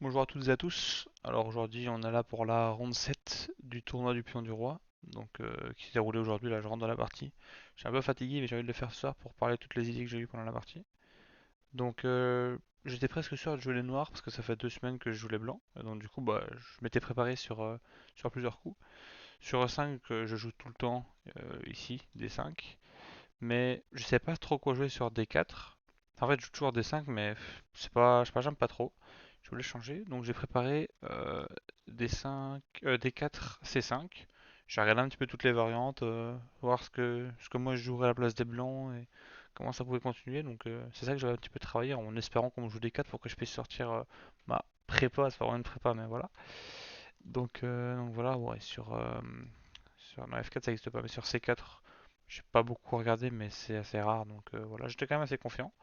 Bonjour à toutes et à tous. Alors aujourd'hui on est là pour la ronde 7 du tournoi du Pion du Roi, qui s'est déroulé aujourd'hui. Là je rentre dans la partie. Je suis un peu fatigué mais j'ai envie de le faire ce soir pour parler de toutes les idées que j'ai eues pendant la partie. Donc j'étais presque sûr de jouer les noirs parce que ça fait 2 semaines que je joue les blancs. Et donc du coup bah, je m'étais préparé sur plusieurs coups. Sur E5 je joue tout le temps ici, D5. Mais je sais pas trop quoi jouer sur D4. En fait je joue toujours D5 mais c'est pas, je sais pas, j'aime pas trop. Je voulais changer, donc j'ai préparé D5, D4, C5. J'ai regardé un petit peu toutes les variantes, voir ce que moi je jouerais à la place des blancs et comment ça pouvait continuer. Donc c'est ça que j'avais un petit peu travaillé en espérant qu'on me joue D4 pour que je puisse sortir ma prépa, c'est pas vraiment une prépa, mais voilà. Donc voilà, ouais, sur non, F4 ça n'existe pas, mais sur C4, j'ai pas beaucoup regardé, mais c'est assez rare, donc voilà, j'étais quand même assez confiant.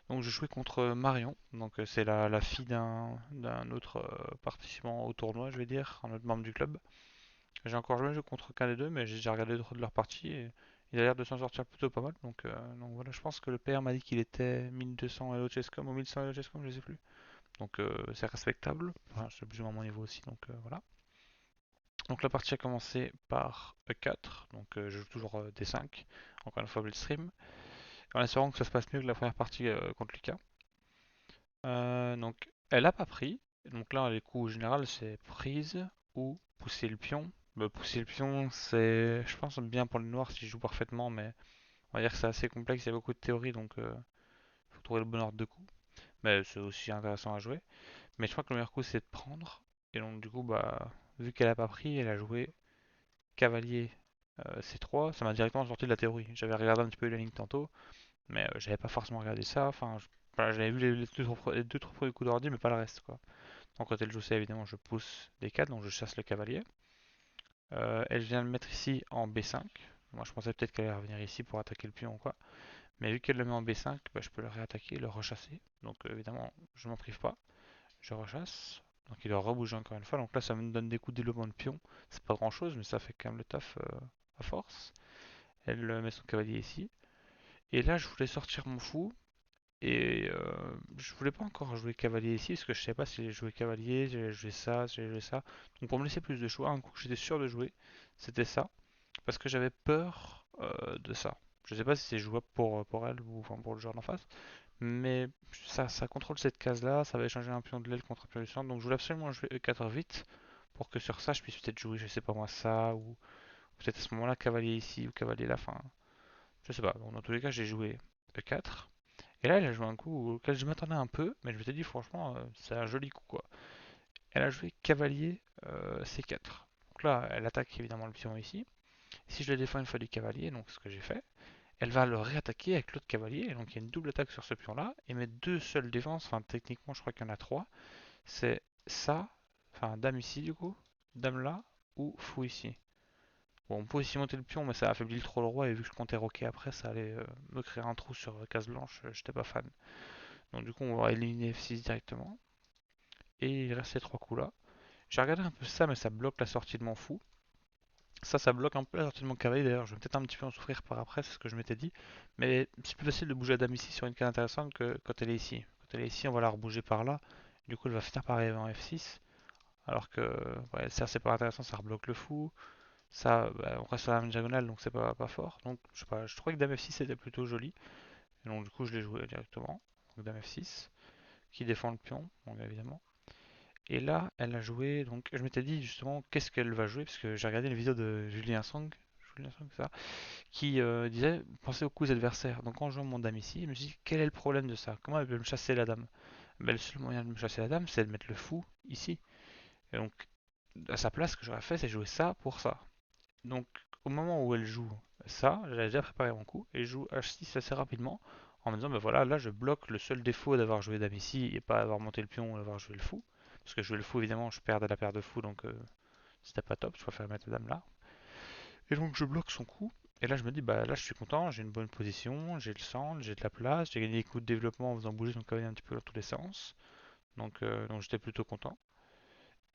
Donc je jouais contre Marion, donc c'est la fille d'un autre participant au tournoi, je vais dire, un autre membre du club. J'ai encore jamais joué contre qu'un des deux, mais j'ai déjà regardé d'autres de leurs parties et il a l'air de s'en sortir plutôt pas mal. Donc voilà, je pense que le PR m'a dit qu'il était 1200 Elo Chesscom ou 1100 Elo Chesscom, je sais plus. Donc c'est respectable, enfin, c'est plus ou moins mon niveau aussi, donc voilà. Donc la partie a commencé par E4, donc je joue toujours D5, encore une fois Blitzstream, en espérant que ça se passe mieux que la première partie contre Lucas. Donc, elle a pas pris. Donc là, les coups général, c'est prise ou pousser le pion. Bah, pousser le pion, c'est, je pense, bien pour le noir si je joue parfaitement, mais on va dire que c'est assez complexe. Il y a beaucoup de théorie, donc il faut trouver le bon ordre de coup. Mais c'est aussi intéressant à jouer. Mais je crois que le meilleur coup, c'est de prendre. Et donc, du coup, bah, vu qu'elle a pas pris, elle a joué cavalier C3. Ça m'a directement sorti de la théorie. J'avais regardé un petit peu la ligne tantôt, mais j'avais pas forcément regardé ça. Enfin, voilà, j'avais vu les deux, trois premiers coups d'ordi, mais pas le reste, quoi. Donc quand elle joue ça, évidemment, je pousse D4, donc je chasse le cavalier. Elle vient le mettre ici en B5. Moi, je pensais peut-être qu'elle allait revenir ici pour attaquer le pion ou quoi. Mais vu qu'elle le met en B5, bah, je peux le réattaquer, le rechasser. Donc évidemment, je m'en prive pas. Je rechasse. Donc il doit rebouger encore une fois. Donc là, ça me donne des coups de développement de pion. C'est pas grand-chose, mais ça fait quand même le taf à force. Elle met son cavalier ici. Et là, je voulais sortir mon fou. Et je voulais pas encore jouer cavalier ici parce que je savais pas si j'allais jouer cavalier, si j'allais jouer ça, si j'allais jouer ça. Donc pour me laisser plus de choix, un coup que j'étais sûr de jouer, c'était ça. Parce que j'avais peur de ça. Je sais pas si c'est jouable pour elle ou enfin, pour le joueur d'en face. Mais ça contrôle cette case-là, ça va échanger un pion de l'aile contre un pion du centre. Donc je voulais absolument jouer E4 vite pour que sur ça je puisse peut-être jouer, je sais pas moi, ça ou peut-être à ce moment-là cavalier ici ou cavalier là. Enfin, je sais pas. Bon, dans tous les cas, j'ai joué E4. Et là, elle a joué un coup auquel je m'attendais un peu, mais je m'étais dit, franchement, c'est un joli coup, quoi. Elle a joué cavalier C4. Donc là, elle attaque évidemment le pion ici. Si je le défends une fois du cavalier, donc ce que j'ai fait, elle va le réattaquer avec l'autre cavalier. Et donc il y a une double attaque sur ce pion-là. Et mes deux seules défenses, enfin techniquement, je crois qu'il y en a trois, c'est ça, enfin dame ici du coup, dame là, ou fou ici. Bon, on peut aussi monter le pion, mais ça affaiblit trop le roi. Et vu que je comptais roquer après, ça allait me créer un trou sur case blanche. J'étais pas fan. Donc du coup, on va éliminer F6 directement. Et il reste ces trois coups là. J'ai regardé un peu ça, mais ça bloque la sortie de mon fou. Ça bloque un peu la sortie de mon cavalier. D'ailleurs, je vais peut-être un petit peu en souffrir par après, c'est ce que je m'étais dit. Mais c'est plus facile de bouger la dame ici sur une case intéressante que quand elle est ici. Quand elle est ici, on va la rebouger par là. Du coup, elle va finir par arriver en F6. Alors que, ouais, ça c'est pas intéressant, ça rebloque le fou. Ça, bah, on reste sur la même diagonale, donc c'est pas fort. Donc, je sais pas, je trouvais que dame F6 était plutôt joli. Et donc, du coup, je l'ai joué directement. Donc, dame F6, qui défend le pion, donc évidemment. Et là, elle a joué, donc je m'étais dit justement qu'est-ce qu'elle va jouer, parce que j'ai regardé une vidéo de Julien Song, ça, qui disait pensez aux coups adversaires. Donc en jouant mon dame ici, je me suis dit quel est le problème de ça? Comment elle peut me chasser la dame? Ben, le seul moyen de me chasser la dame, c'est de mettre le fou ici. Et donc à sa place, ce que j'aurais fait, c'est jouer ça pour ça. Donc au moment où elle joue ça, j'avais déjà préparé mon coup, et je joue H6 assez rapidement, en me disant ben voilà, là je bloque le seul défaut d'avoir joué dame ici et pas avoir monté le pion ou d'avoir joué le fou. Parce que jouer le fou, évidemment, je perds de la paire de fou, donc c'était pas top, je préfère mettre la dame là. Et donc je bloque son coup, et là je me dis, bah là je suis content, j'ai une bonne position, j'ai le centre, j'ai de la place, j'ai gagné des coups de développement en faisant bouger son cavalier un petit peu dans tous les sens. Donc j'étais plutôt content.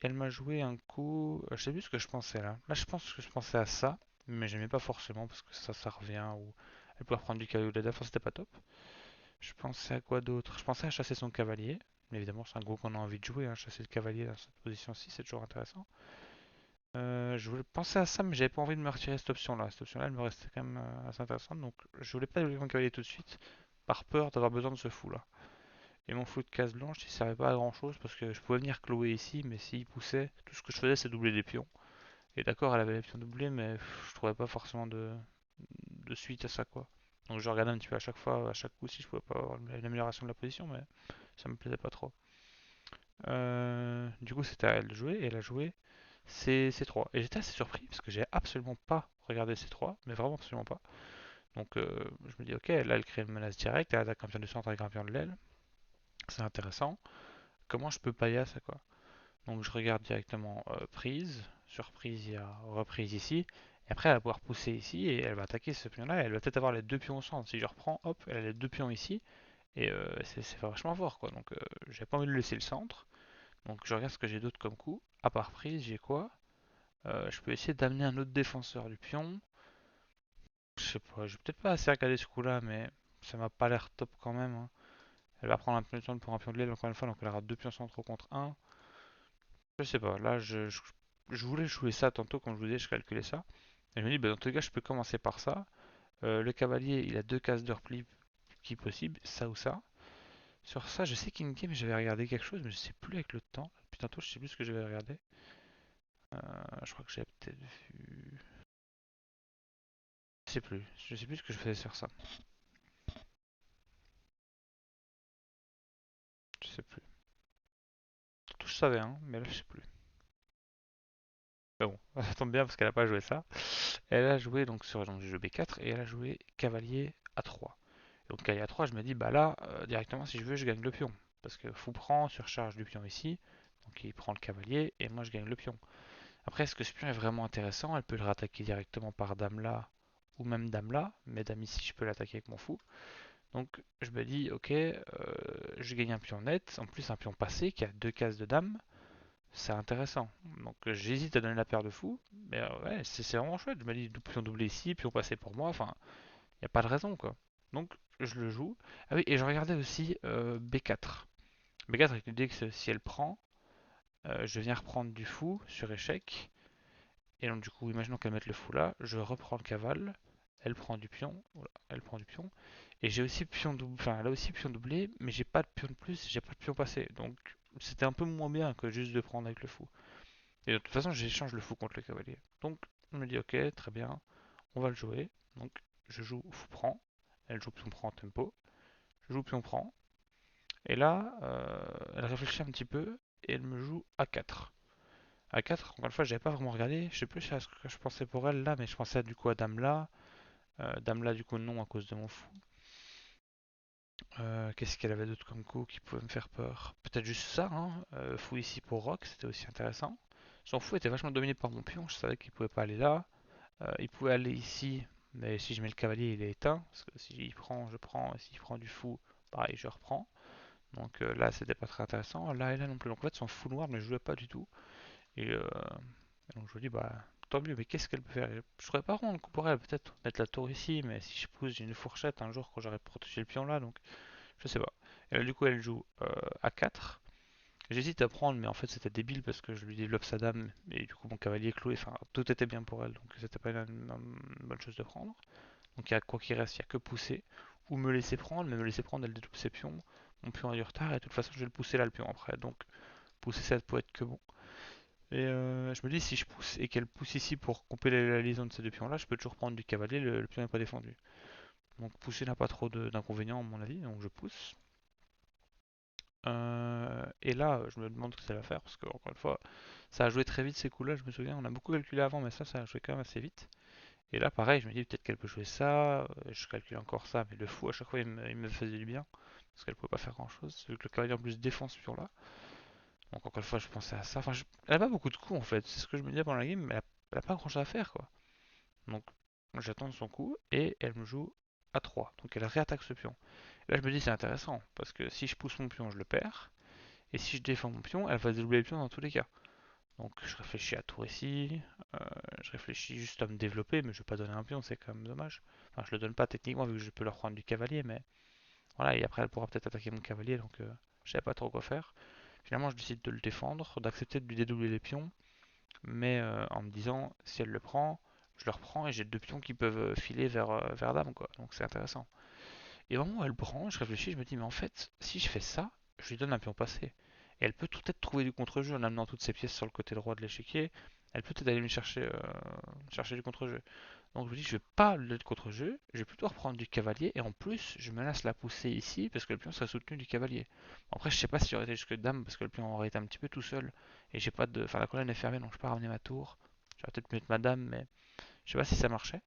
Elle m'a joué un coup, je sais plus ce que je pensais là. Là je pense que je pensais à ça, mais j'aimais pas forcément parce que ça revient, ou elle pouvait reprendre du cavalier ou de la dame, enfin, c'était pas top. Je pensais à quoi d'autre? Je pensais à chasser son cavalier. Mais évidemment, c'est un groupe qu'on a envie de jouer, hein. Chasser le cavalier dans cette position-ci, c'est toujours intéressant. Je voulais penser à ça, mais j'avais pas envie de me retirer cette option-là. Cette option-là, elle me restait quand même assez intéressante, donc je voulais pas développer mon cavalier tout de suite, par peur d'avoir besoin de ce fou-là. Et mon fou de case blanche, il servait pas à grand-chose, parce que je pouvais venir clouer ici, mais s'il poussait, tout ce que je faisais, c'est doubler des pions. Et d'accord, elle avait les pions doublés, mais je trouvais pas forcément de suite à ça, quoi. Donc je regardais un petit peu à chaque fois, à chaque coup, si je pouvais pas avoir une amélioration de la position, mais ça me plaisait pas trop. Du coup, c'était à elle de jouer, et elle a joué C3. Et j'étais assez surpris, parce que j'ai absolument pas regardé C3, mais vraiment absolument pas. Donc je me dis, ok, là elle crée une menace directe, elle attaque un pion du centre avec un pion de l'aile, c'est intéressant. Comment je peux pailler à ça, quoi? Donc je regarde directement prise, sur prise il y a reprise ici, et après elle va pouvoir pousser ici, et elle va attaquer ce pion-là, et elle va peut-être avoir les deux pions au centre. Si je reprends, hop, elle a les deux pions ici, et c'est vachement fort, quoi. Donc j'ai pas envie de laisser le centre. Donc je regarde ce que j'ai d'autre comme coup. À part prise, j'ai quoi? Je peux essayer d'amener un autre défenseur du pion. Je sais pas, j'ai peut-être pas assez regardé ce coup-là, mais ça m'a pas l'air top quand même, hein. Elle va prendre un pion de centre pour un pion de l'aile encore une fois, donc elle aura deux pions centraux contre un. Je sais pas, là je voulais jouer ça tantôt, comme je vous disais, je calculais ça. Et je me dis, bah, dans tous les cas, je peux commencer par ça. Le cavalier, il a deux cases de repli qui est possible, ça ou ça. Sur ça, je sais qu'in-game, j'avais regardé quelque chose, mais je sais plus avec le temps. Puis tantôt, je sais plus ce que j'avais regardé. Je crois que j'avais peut-être vu. Je sais plus. Je sais plus ce que je faisais sur ça. Je sais plus. Tantôt, je savais, hein, mais là, je sais plus. Mais bon, ça tombe bien parce qu'elle a pas joué ça. Elle a joué donc sur donc, jeu B4 et elle a joué cavalier A3. Donc cavalier A3, je me dis, bah là, directement, si je veux, je gagne le pion. Parce que fou prend, surcharge du pion ici. Donc il prend le cavalier et moi je gagne le pion. Après, est-ce que ce pion est vraiment intéressant? Elle peut le rattaquer directement par dame là ou même dame là. Mais dame ici, je peux l'attaquer avec mon fou. Donc je me dis, ok, je gagne un pion net. En plus, un pion passé qui a deux cases de dame. C'est intéressant. Donc j'hésite à donner la paire de fou. Mais ouais, c'est vraiment chouette. Je me dis, pion doublé ici, pion passé pour moi. Enfin, il n'y a pas de raison, quoi. Donc, je le joue. Ah oui, et je regardais aussi B4. B4 avec l'idée que si elle prend, je viens reprendre du fou sur échec. Et donc, du coup, imaginons qu'elle mette le fou là. Je reprends le cavale. Elle prend du pion. Voilà, elle prend du pion. Et j'ai aussi pion doublé. Enfin, elle a aussi pion doublé, mais j'ai pas de pion de plus, j'ai pas de pion passé. Donc, c'était un peu moins bien que juste de prendre avec le fou. Et de toute façon, j'échange le fou contre le cavalier. Donc, je me dis, ok, très bien, on va le jouer. Donc, je joue fou prend. Elle joue pion prend tempo. Je joue pion prend. Et là, elle réfléchit un petit peu et elle me joue A4. A4, encore une fois, j'avais pas vraiment regardé. Je sais plus à ce que je pensais pour elle là, mais je pensais du coup à Dame là. Dame là, du coup, non, à cause de mon fou. Qu'est-ce qu'elle avait d'autre comme coup qui pouvait me faire peur? Peut-être juste ça, hein. Fou ici pour Rock, c'était aussi intéressant. Son fou était vachement dominé par mon pion, je savais qu'il pouvait pas aller là. Il pouvait aller ici, mais si je mets le cavalier, il est éteint. Parce que s'il prend, je prends. Et s'il prend du fou, pareil, je reprends. Donc là, c'était pas très intéressant. Là et là non plus. Donc en fait, son fou noir ne jouait pas du tout. Et donc je me dis, bah tant mieux, mais qu'est-ce qu'elle peut faire? Je pourrais pas rendre le coup pour elle, peut-être mettre la tour ici, mais si je pousse, j'ai une fourchette un jour quand j'aurais protégé le pion là, donc je sais pas. Et là, du coup, elle joue A4. J'hésite à prendre, mais en fait, c'était débile parce que je lui développe sa dame, et du coup, mon cavalier est cloué. Enfin, tout était bien pour elle, donc c'était pas une bonne chose de prendre. Donc, il y a quoi qu'il reste, il y a que pousser, ou me laisser prendre, mais me laisser prendre, elle dédouble ses pions. Mon pion a du retard, et de toute façon, je vais le pousser là, le pion après. Donc, pousser ça peut être que bon. Et je me dis, si je pousse et qu'elle pousse ici pour couper la liaison de ces deux pions là, je peux toujours prendre du cavalier, le pion n'est pas défendu. Donc pousser n'a pas trop d'inconvénients à mon avis, donc je pousse. Et là, je me demande ce que ça va faire, parce que encore une fois, ça a joué très vite ces coups-là, je me souviens, on a beaucoup calculé avant, mais ça a joué quand même assez vite. Et là, pareil, je me dis peut-être qu'elle peut jouer ça, je calcule encore ça, mais le fou à chaque fois il me faisait du bien, parce qu'elle pouvait pas faire grand-chose, vu que le cavalier en plus défend ce pion-là. Donc encore une fois, je pensais à ça. Enfin, elle a pas beaucoup de coups en fait, c'est ce que je me disais pendant la game, mais elle a pas grand-chose à faire quoi. Donc j'attends son coup et elle me joue à 3. Donc elle réattaque ce pion. Là je me dis c'est intéressant, parce que si je pousse mon pion, je le perds. Et si je défends mon pion, elle va dédoubler le pion dans tous les cas. Donc je réfléchis à tour ici, euh, je réfléchis juste à me développer, mais je vais pas donner un pion, c'est quand même dommage. Enfin je le donne pas techniquement vu que je peux leur prendre du cavalier, mais voilà, et après elle pourra peut-être attaquer mon cavalier, donc je savais pas trop quoi faire. Finalement, je décide de le défendre, d'accepter de lui dédoubler les pions, mais en me disant, si elle le prend, je le reprends et j'ai deux pions qui peuvent filer vers dame, quoi. Donc c'est intéressant. Et au moment où elle prend, je réfléchis, je me dis, mais en fait, si je fais ça, je lui donne un pion passé. Et elle peut tout être trouver du contre-jeu en amenant toutes ses pièces sur le côté droit de l'échiquier. Elle peut peut-être aller me chercher du contre-jeu. Donc je me dis, je vais pas le contre-jeu, je vais plutôt reprendre du cavalier. Et en plus, je menace la pousser ici parce que le pion serait soutenu du cavalier. Après, je sais pas si j'aurais été jusque dame parce que le pion aurait été un petit peu tout seul. Et j'ai pas de. Enfin, la colonne est fermée donc je peux pas ramener ma tour. J'aurais peut-être pu mettre ma dame, mais je sais pas si ça marchait.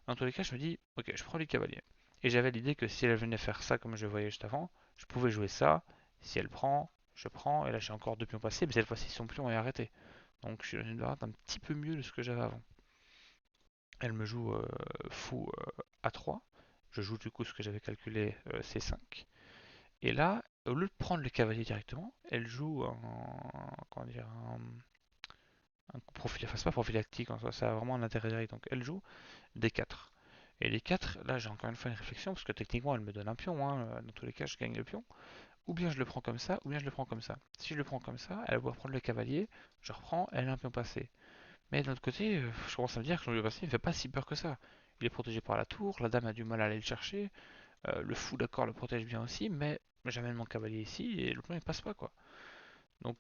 Dans tous les cas, je me dis, ok, je prends du cavalier. Et j'avais l'idée que si elle venait faire ça comme je voyais juste avant, je pouvais jouer ça. Si elle prend, je prends. Et là, j'ai encore deux pions passés, mais cette fois-ci, son pion est arrêté. Donc, je suis dans une variante un petit peu mieux de ce que j'avais avant. Elle me joue fou A3. Je joue du coup ce que j'avais calculé C5. Et là, au lieu de prendre le cavalier directement, elle joue comment dire, un profil, enfin c'est pas prophylactique en soi, ça a vraiment un intérêt direct. Donc elle joue D4. Et D4, là j'ai encore une fois une réflexion, parce que techniquement elle me donne un pion, hein, dans tous les cas je gagne le pion. Ou bien je le prends comme ça, ou bien je le prends comme ça. Si je le prends comme ça, elle va pouvoir prendre le cavalier, je reprends, elle a un pion passé. Mais de l'autre côté, je commence à me dire que son pion passé ne fait pas si peur que ça. Il est protégé par la tour, la dame a du mal à aller le chercher, le fou d'accord le protège bien aussi, mais j'amène mon cavalier ici et le pion il passe pas quoi. Donc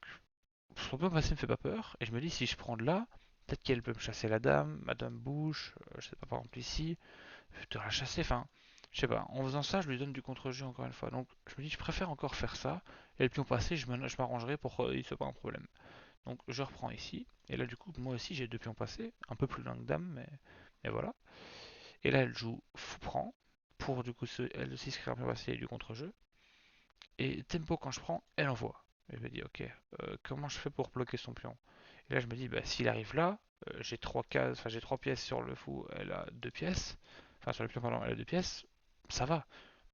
son pion passé me fait pas peur, et je me dis si je prends de là, peut-être qu'elle peut me chasser la dame, ma dame bouge, je sais pas par exemple ici, de la chasser, enfin, je sais pas. En faisant ça, je lui donne du contre-jeu encore une fois. Donc je me dis, je préfère encore faire ça. Et le pion passé, je m'arrangerai pour qu'il soit pas un problème. Donc je reprends ici. Et là, du coup, moi aussi, j'ai deux pions passés. Un peu plus loin que dame, mais voilà. Et là, elle joue fou prend. Pour du coup, elle aussi se crée un pion passé et du contre-jeu. Et tempo, quand je prends, elle envoie. Et je me dis, ok, comment je fais pour bloquer son pion? Et là, je me dis, bah, s'il arrive là, j'ai trois cases, enfin j'ai trois pièces sur le fou, elle a deux pièces. Enfin, sur le pion, pardon, elle a deux pièces. Ça va.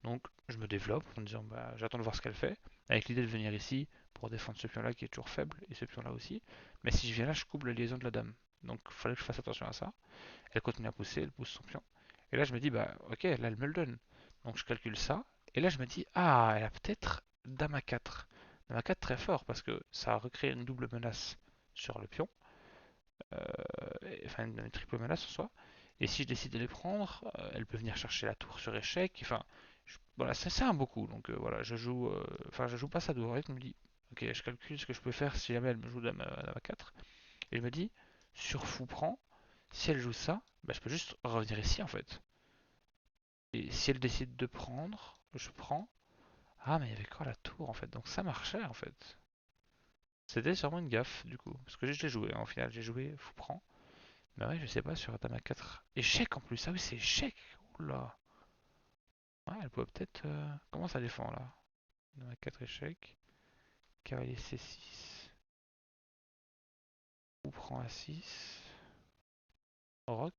Donc, je me développe en me disant, bah, j'attends de voir ce qu'elle fait. Avec l'idée de venir ici pour défendre ce pion-là qui est toujours faible, et ce pion-là aussi. Mais si je viens là, je coupe la liaison de la dame. Donc, il fallait que je fasse attention à ça. Elle continue à pousser, elle pousse son pion. Et là, je me dis, bah, ok, là, elle me le donne. Donc, je calcule ça. Et là, je me dis, ah, elle a peut-être dame à 4. Dame à 4 très fort parce que ça recrée une double menace sur le pion. Enfin, une triple menace en soi. Et si je décide de les prendre, elle peut venir chercher la tour sur échec. Enfin, voilà, c'est un beau coup. Donc voilà, enfin, je joue pas ça de je me dis, ok, je calcule ce que je peux faire si jamais elle me joue dame à 4. Et je me dis, sur fou prend, si elle joue ça, bah, je peux juste revenir ici en fait. Et si elle décide de prendre, je prends. Ah, mais il y avait quoi la tour en fait? Donc ça marchait en fait. C'était sûrement une gaffe du coup. Parce que j'ai joué, hein, au final, j'ai joué fou prend. Mais ouais, je sais pas, sur dame à 4. Échec en plus, ah oui, c'est échec. Oula. Ouais, elle pourrait peut-être. Comment ça défend là? Dame à 4 échec. Cavalier C6. Ou prend A6. Roc.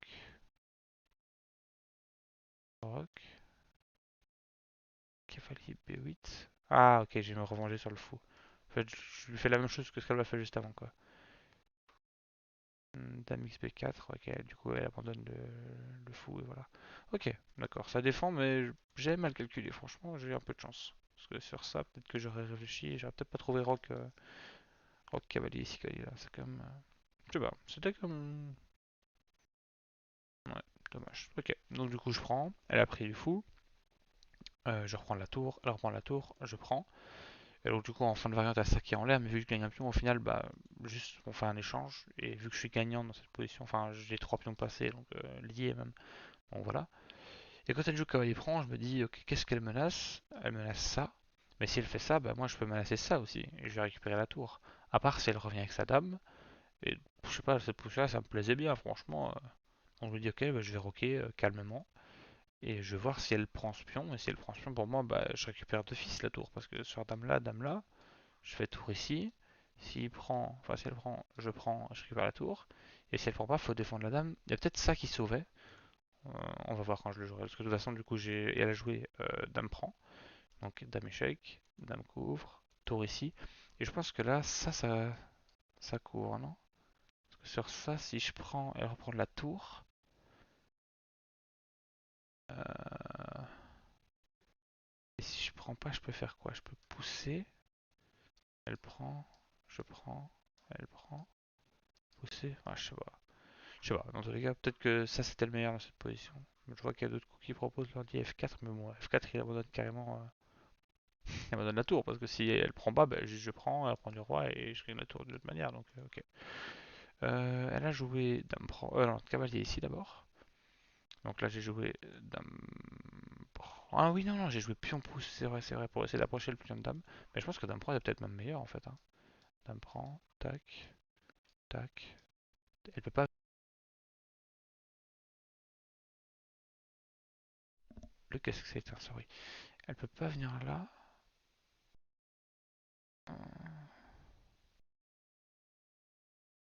Roc. Cavalier B8. Ah, ok, je vais me revenger sur le fou. En fait, je lui fais la même chose que ce qu'elle m'a fait juste avant, quoi. Dame XB4, ok, du coup elle abandonne le fou et voilà. Ok, d'accord, ça défend, mais j'ai mal calculé, franchement, j'ai eu un peu de chance. Parce que sur ça, peut-être que j'aurais réfléchi et j'aurais peut-être pas trouvé Rock, Rock Cavalier ici, là, c'est quand même. Je sais pas, c'était comme. Ouais, dommage. Ok, donc du coup je prends, elle a pris du fou, je reprends la tour, elle reprend la tour, je prends. Et donc du coup en fin de variante elle qui est en l'air, mais vu que je gagne un pion, au final, bah, juste on fait un échange, et vu que je suis gagnant dans cette position, enfin j'ai trois pions passés, donc liés même, donc voilà. Et quand elle joue cavalier prend, je me dis, ok, qu'est-ce qu'elle menace? Elle menace ça. Mais si elle fait ça, bah moi je peux menacer ça aussi. Et je vais récupérer la tour. À part si elle revient avec sa dame. Et je sais pas, cette position-là, ça me plaisait bien, franchement. Donc je me dis, ok, bah, je vais roquer calmement. Et je vais voir si elle prend ce pion. Et si elle prend ce pion, pour moi, bah, je récupère d'office la tour. Parce que sur dame là, je fais tour ici. S'il prend, enfin si elle prend, je prends, je récupère la tour. Et si elle prend pas, faut défendre la dame. Il y a peut-être ça qui sauvait. On va voir quand je le jouerai. Parce que de toute façon, du coup, elle a joué dame prend. Donc dame échec, dame couvre, tour ici. Et je pense que là, ça couvre, non? Parce que sur ça, si je prends, elle reprend la tour. Et si je prends pas, je peux faire quoi? Je peux pousser. Elle prend, je prends, elle prend, pousser, ah, je sais pas. Je sais pas, dans tous les cas, peut-être que ça c'était le meilleur dans cette position. Je vois qu'il y a d'autres coups qui proposent l'ordi F4, mais bon, F4 il abandonne carrément, il abandonne la tour, parce que si elle prend pas, bah, je prends, elle prend du roi et je gagne la tour d'une autre manière, donc ok. Elle a joué dame prend, non, cavalier ici d'abord. Donc là j'ai joué dame prend. Ah oui, non, non, j'ai joué pion pousse, c'est vrai, pour essayer d'approcher le pion de dame. Mais je pense que dame prend est peut-être même meilleur en fait, hein. Dame prend, tac, tac. Elle peut pas. Qu'est-ce que c'est, sorry. Elle peut pas venir là.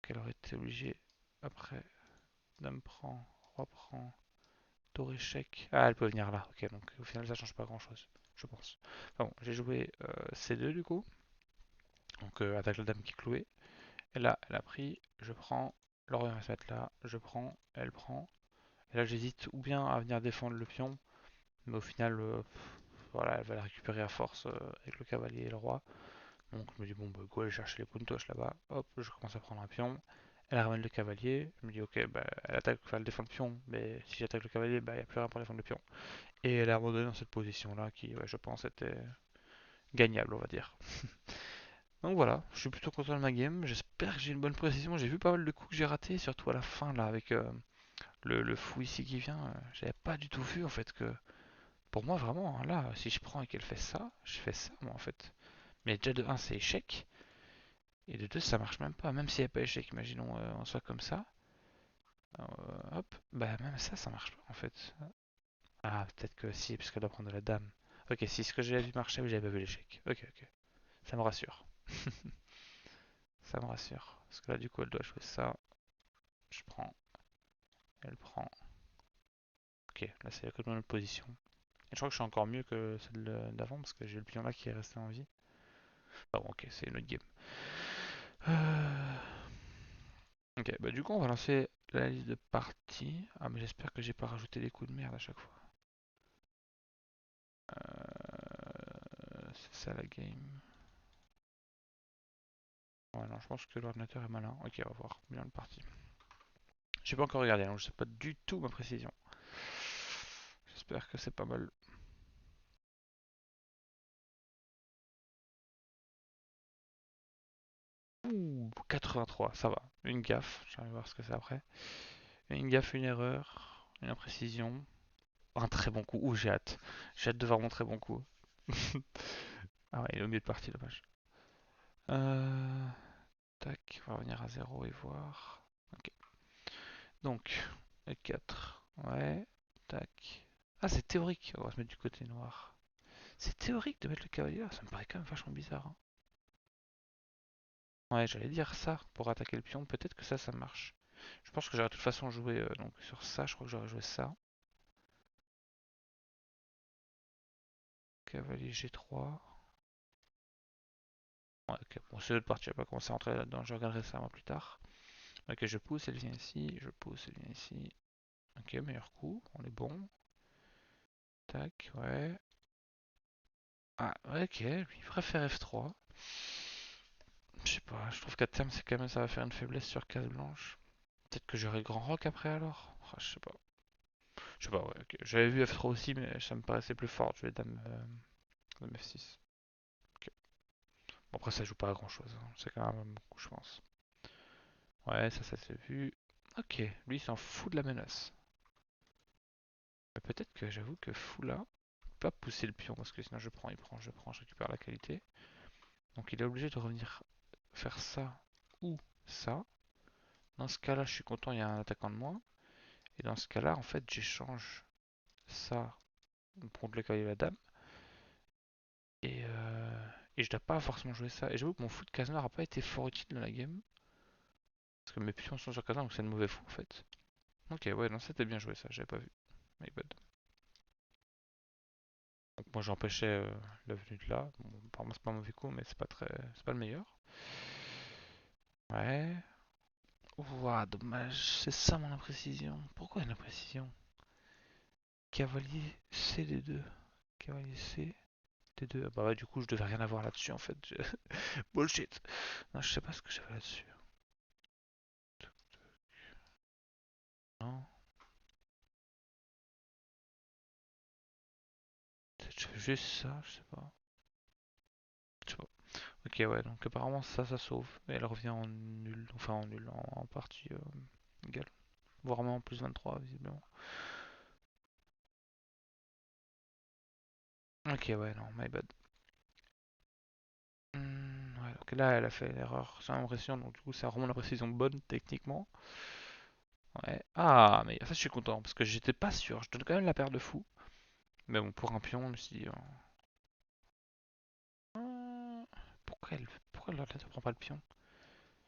Qu'elle aurait été obligée. Après, dame prend, roi prend, tour échec. Ah, elle peut venir là. Ok, donc au final ça change pas grand-chose, je pense. Enfin bon, j'ai joué C2 du coup. Donc attaque la dame qui est clouée. Et là, elle a pris, je prends, l'Orient va se mettre là, je prends, elle prend. Et là, j'hésite ou bien à venir défendre le pion, mais au final, voilà, elle va la récupérer à force avec le cavalier et le roi. Donc je me dis, bon, bah, go aller chercher les puntos là-bas. Hop, je commence à prendre un pion. Elle ramène le cavalier. Je me dis, ok, bah, elle attaque, enfin, elle défend le pion, mais si j'attaque le cavalier, bah, il n'y a plus rien pour défendre le pion. Et elle est abandonnée dans cette position-là qui, ouais, je pense, était gagnable, on va dire. Donc voilà, je suis plutôt content de ma game. J'espère que j'ai une bonne précision. J'ai vu pas mal de coups que j'ai ratés, surtout à la fin là avec le fou ici qui vient. J'avais pas du tout vu en fait que. Pour moi vraiment, hein, là, si je prends et qu'elle fait ça, je fais ça moi en fait. Mais déjà de un c'est échec, et de 2 ça marche même pas. Même s'il n'y a pas échec, imaginons on soit comme ça. Hop, bah même ça marche pas en fait. Ah, peut-être que si, parce qu'elle doit prendre la dame. Ok, si ce que j'avais vu marcher, mais j'avais pas vu l'échec. Ok, ok. Ça me rassure. Ça me rassure. Parce que là, du coup, elle doit jouer ça. Je prends. Elle prend. Ok, là c'est la complètement notre position. Et je crois que je suis encore mieux que celle d'avant parce que j'ai le pion là qui est resté en vie. Ah bon, ok, c'est une autre game. Euh, Ok, bah du coup on va lancer la liste de parties. Ah mais j'espère que j'ai pas rajouté des coups de merde à chaque fois. C'est ça la game. Ouais non, je pense que l'ordinateur est malin. Ok, on va voir. Bien le parti. J'ai pas encore regardé, donc je sais pas du tout ma précision. J'espère que c'est pas mal. Ouh, 83, ça va. Une gaffe, j'arrive à voir ce que c'est après. Une gaffe, une erreur, une imprécision. Un très bon coup. Ouh, j'ai hâte. J'ai hâte de voir mon très bon coup. Ah ouais, il est au milieu de partie, dommage. Euh, Tac, on va revenir à zéro et voir. Ok. Donc, E4. Ouais. Tac. Ah, c'est théorique. On va se mettre du côté noir. C'est théorique de mettre le cavalier là. Ça me paraît quand même vachement bizarre, hein. Ouais, j'allais dire ça pour attaquer le pion. Peut-être que ça marche. Je pense que j'aurais de toute façon joué donc sur ça. Je crois que j'aurais joué ça. Cavalier G3. Ouais, ok. Bon, c'est l'autre partie. Je vais pas commencer à rentrer là-dedans. Je regarderai ça moi plus tard. Ok, je pousse. Elle vient ici. Je pousse. Elle vient ici. Ok, meilleur coup. On est bon. Tac, ouais. Ah, ouais, ok, lui il préfère F3. Je sais pas, je trouve qu'à terme c'est quand même ça va faire une faiblesse sur case blanche. Peut-être que j'aurai grand rock après alors. Ah, je sais pas. Je sais pas, ouais, ok. J'avais vu F3 aussi, mais ça me paraissait plus fort. Je vais dame F6. Ok. Bon, après ça joue pas à grand chose, hein. C'est quand même un bon coup, je pense. Ouais, ça s'est vu. Ok, lui il s'en fout de la menace. Mais peut-être que j'avoue que fou là, pas pousser le pion parce que sinon je prends, il prend, je prends, je récupère la qualité. Donc il est obligé de revenir faire ça ou ça. Dans ce cas-là, je suis content, il y a un attaquant de moins. Et dans ce cas-là, en fait, j'échange ça contre le cavalier et la dame. Et je dois pas forcément jouer ça. Et j'avoue que mon fou de case noire a pas été fort utile dans la game. Parce que mes pions sont sur case noire, donc c'est un mauvais fou en fait. Ok, ouais, non, c'était bien joué ça, j'avais pas vu. My bad. Donc moi j'empêchais la venue de là. Bon, apparemment c'est pas un mauvais coup, mais c'est pas très. C'est pas le meilleur. Ouais. Ouah, dommage. C'est ça mon imprécision. Pourquoi une imprécision? Cavalier C D2. Cavalier C. T2. Ah bah ouais, du coup, je devais rien avoir là-dessus en fait. Bullshit. Non, je sais pas ce que j'avais là-dessus. Non, peut-être je fais juste ça, je sais pas. Je sais pas. Ok, ouais, donc apparemment ça sauve. Et elle revient en nul, enfin en nul, en partie égale. Voire même en plus 23, visiblement. Ok, ouais, non, my bad. Ouais, donc là, elle a fait l'erreur, j'ai l'impression, donc du coup, c'est vraiment la précision bonne, techniquement. Ouais. Ah, mais ça, je suis content, parce que j'étais pas sûr. Je donne quand même la paire de fou. Mais bon, pour un pion, je me suis dit, pourquoi elle ne prend pas le pion?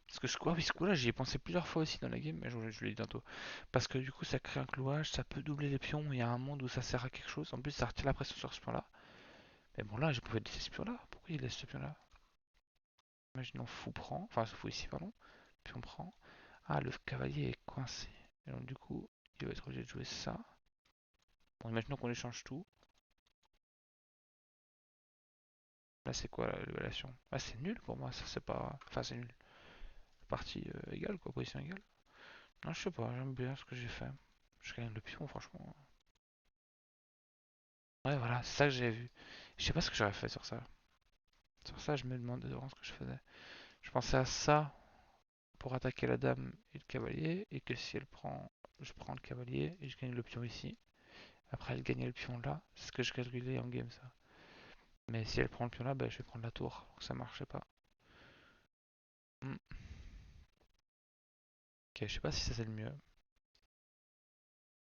Parce que oui, ce coup-là, j'y ai pensé plusieurs fois aussi dans la game, mais je l'ai dit tantôt. Parce que du coup, ça crée un clouage, ça peut doubler les pions, il y a un monde où ça sert à quelque chose. En plus, ça retire la pression sur ce pion-là. Mais bon, là, j'ai pas laisser ce pion-là. Pourquoi il laisse ce pion-là? Imaginons fou prend, enfin, fou ici, pardon. Pion prend. Ah, le cavalier est coincé. Et donc, du coup, il va être obligé de jouer ça. Bon, imaginons qu'on échange tout. Là, c'est quoi l'évaluation? Ah, c'est nul pour moi, ça, c'est pas. Enfin, c'est nul. Partie égale, quoi, position égale. Non, je sais pas, j'aime bien ce que j'ai fait. Je gagne le pion, franchement. Ouais, voilà, c'est ça que j'ai vu. Je sais pas ce que j'aurais fait sur ça. Sur ça, je me demandais vraiment ce que je faisais. Je pensais à ça pour attaquer la dame et le cavalier, et que si elle prend, je prends le cavalier et je gagne le pion ici. Après, elle gagnait le pion là. C'est ce que je calculais en game, ça. Mais si elle prend le pion là, bah, je vais prendre la tour. Donc ça marchait pas. Hmm. Ok, je sais pas si ça c'est le mieux.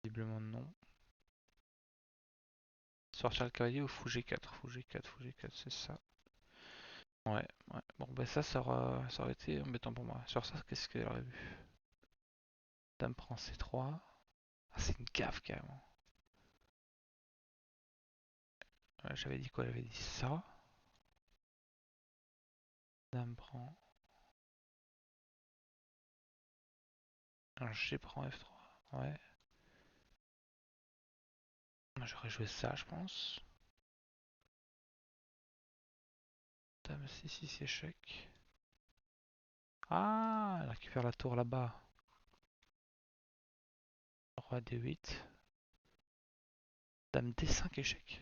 Visiblement non. Sortir le cavalier ou fou G4, fou G4, fou G4, c'est ça. Ouais, ouais. Bon, bah ça aurait été embêtant pour moi. Sur ça, qu'est-ce qu'elle aurait vu? Dame prend C3. Ah, c'est une gaffe carrément. J'avais dit quoi? J'avais dit ça. Dame prend. Un G prend F3. Ouais. Moi, j'aurais joué ça, je pense. Dame C6 échec. Ah, elle récupère la tour là-bas. Roi D8. Dame D5 échec.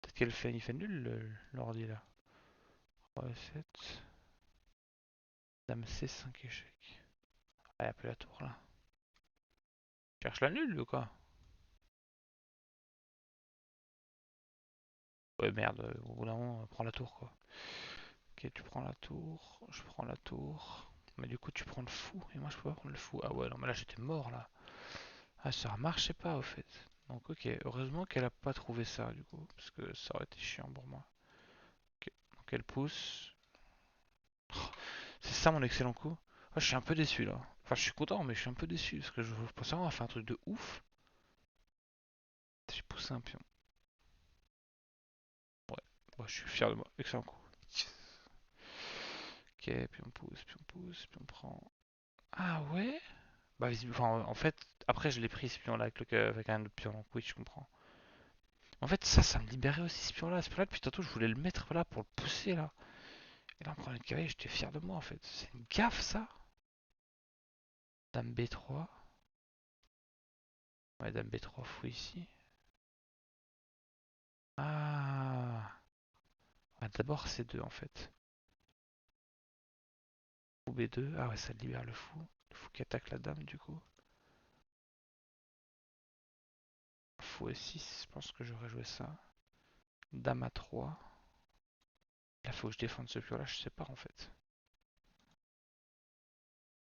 Peut-être qu'elle fait, il fait nul l'ordi là. Roi E7. Dame C5 échec. Ah, il y a plus la tour là. Cherche la nulle ou quoi? Ouais, merde, au bout d'un moment, prends la tour quoi. Ok, tu prends la tour, je prends la tour. Mais du coup, tu prends le fou, et moi je peux pas prendre le fou. Ah ouais, non, mais là j'étais mort là. Ah, ça marchait pas au fait. Donc, ok, heureusement qu'elle a pas trouvé ça du coup, parce que ça aurait été chiant pour moi. Ok, donc elle pousse. Oh, c'est ça mon excellent coup. Ah, je suis un peu déçu là. Enfin, je suis content, mais je suis un peu déçu parce que je pensais avoir fait un truc de ouf. J'ai poussé un pion. Ouais, ouais, je suis fier de moi. Excellent coup. Ok, puis on pousse, puis on prend. Ah ouais? Bah, enfin, en fait, après, je l'ai pris ce pion-là avec un autre pion. Donc, oui, je comprends. En fait, ça me libérait aussi ce pion-là. Ce pion-là, depuis tantôt, je voulais le mettre là pour le pousser là. Et là, en prenant le cavalier, j'étais fier de moi en fait. C'est une gaffe ça. Dame B3. Ouais, Dame B3 fou ici. Ah, ouais, d'abord C2 en fait. Fou B2. Ah ouais, ça libère le fou. Le fou qui attaque la dame du coup. Fou E6, je pense que j'aurais joué ça. Dame A3. Là, faut que je défende ce pion là, je sais pas en fait.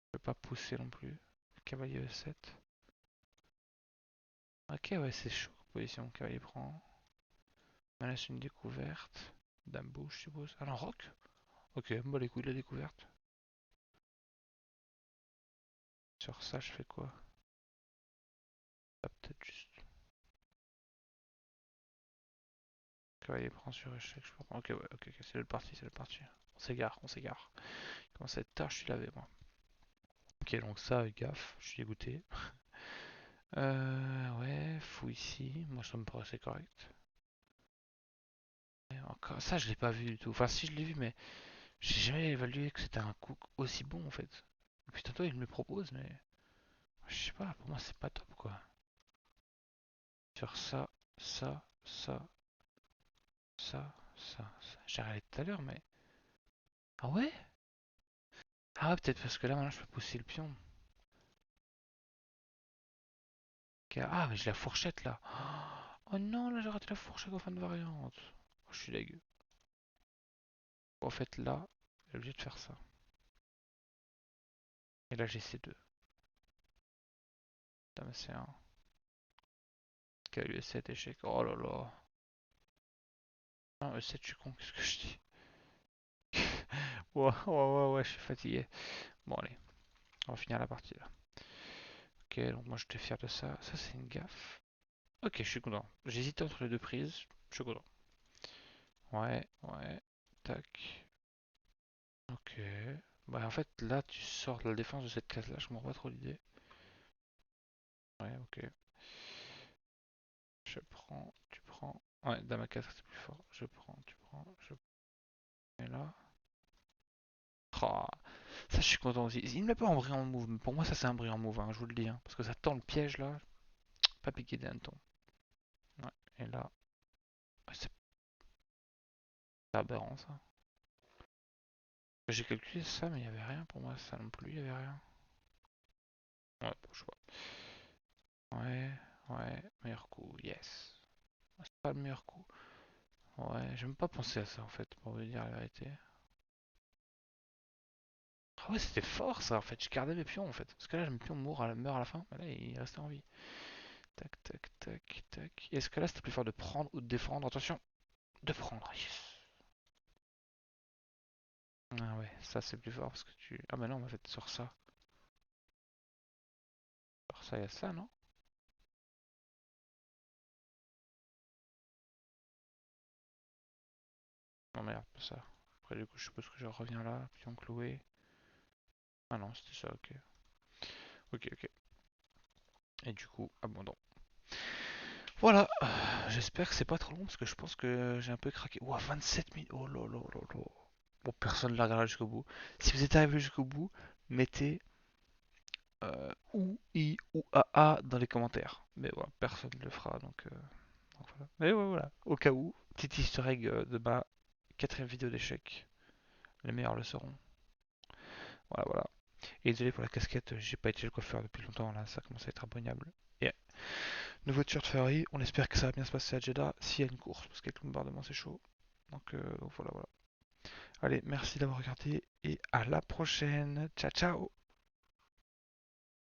Je peux pas pousser non plus. Cavalier E7. Ok, ouais, c'est chaud. Position, cavalier prend. Me laisse une découverte. Dame bouge, je suppose. Ah non, roc. Ok, bon les couilles de la découverte. Sur ça, je fais quoi? Ah, peut-être juste. Cavalier prend sur échec, je prends. Ok, ouais, ok, c'est le parti, c'est le parti. On s'égare, on s'égare. Il commence à être tard, je suis lavé, moi. Ok, donc ça, gaffe, je suis dégoûté. Ouais, fou ici. Moi, ça me paraissait correct. encore ça, je l'ai pas vu du tout. Enfin, si je l'ai vu, mais j'ai jamais évalué que c'était un cook aussi bon en fait. Et puis tantôt, il me le propose, mais je sais pas, pour moi, c'est pas top quoi. Sur ça, ça, ça, ça. J'ai regardé tout à l'heure, mais. Ah ouais? Ah ouais, peut-être parce que là, maintenant, je peux pousser le pion. Ah, mais j'ai la fourchette là. Oh non, là, j'ai raté la fourchette en fin de variante. Oh, je suis dégueu. En fait, là, j'ai obligé de faire ça. Et là, j'ai C2. Dame C1. Quel E7 échec. Oh là là. Non, E7, je suis con, qu'est-ce que je dis? Ouais, ouais, ouais, ouais, je suis fatigué. Bon, allez, on va finir la partie là. Ok, donc moi, j'étais fier de ça. Ça, c'est une gaffe. Ok, je suis content. J'hésitais entre les deux prises. Je suis content. Ouais, ouais. Tac. Ok. Bah, en fait, là, tu sors de la défense de cette case là. Je comprends pas trop l'idée. Ouais, ok. Je prends, tu prends. Ouais, dame à 4, c'est plus fort. Je prends, tu prends, je prends. Et là. Oh, ça, je suis content aussi. Il ne met pas en brillant move, mais pour moi, ça, c'est un brillant move, hein, je vous le dis. Hein, parce que ça tend le piège là. Pas piqué des hannetons. Ouais, et là. C'est aberrant ça. J'ai calculé ça, mais il n'y avait rien pour moi. Ça non plus, il n'y avait rien. Ouais, bon choix. Ouais, ouais. Meilleur coup, yes. C'est pas le meilleur coup. Ouais, j'ai même pas pensé à ça en fait, pour vous dire la vérité. Ah ouais, c'était fort ça en fait. Je gardais mes pions en fait. Parce que là, mes pions meurent à la fin. Mais là, il restait en vie. Tac, tac, tac, tac. Est-ce que là, c'était plus fort de prendre ou de défendre? Attention, de prendre. Yes. Ah ouais, ça c'est plus fort parce que tu. Ah bah non, en fait, sur ça. Sur ça, il y a ça, non? Non, merde, pas ça. Après, du coup, je suppose que je reviens là. Pion cloué. Ah non, c'était ça, ok. Ok, ok. Et du coup, abandon. Voilà, j'espère que c'est pas trop long parce que je pense que j'ai un peu craqué. Ouah, 27 minutes. Oh là là là là. Bon, personne ne l'a regardé jusqu'au bout. Si vous êtes arrivé jusqu'au bout, mettez ou I ou AA dans les commentaires. Mais voilà, personne ne le fera donc voilà. Mais ouais, voilà, au cas où, petit easter egg de ma quatrième vidéo d'échec. Les meilleurs le seront. Voilà, voilà. Et désolé pour la casquette, j'ai pas été chez le coiffeur depuis longtemps là, ça commence à être abonnable. Et nouveau t-shirt Ferrari, on espère que ça va bien se passer à Jeddah s'il y a une course, parce qu'avec le bombardement c'est chaud. Donc voilà, voilà. Allez, merci d'avoir regardé et à la prochaine. Ciao, ciao!